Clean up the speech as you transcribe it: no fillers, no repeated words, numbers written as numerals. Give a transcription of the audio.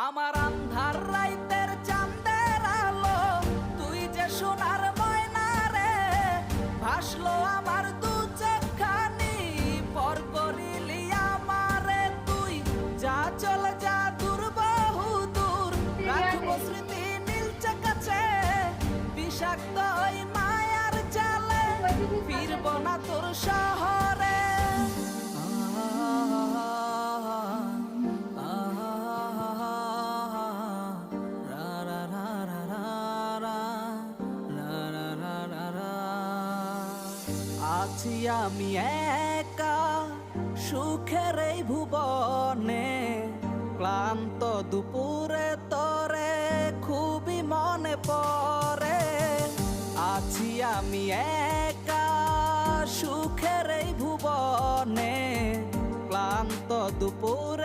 আমার আন্ধার রাইতের চাঁদের আলো, তুই যে সোনার ময়না রে, ভাসলো আমার দু চোখখানি, পর করিলি আমারে তুই। যা চলে যা দূর বহু দূর, রাখবো স্মৃতি নীলচে কাছে, বিষাক্ত ওই মায়ার জালে ফিরব না তোর শহরে। আছি আমি একা সুখের এই ভুবনে, ক্লান্ত দুপুরে তোরে খুবই মনে পড়ে। আছি আমি একা সুখের এই ভুবনে, ক্লান্ত দুপুর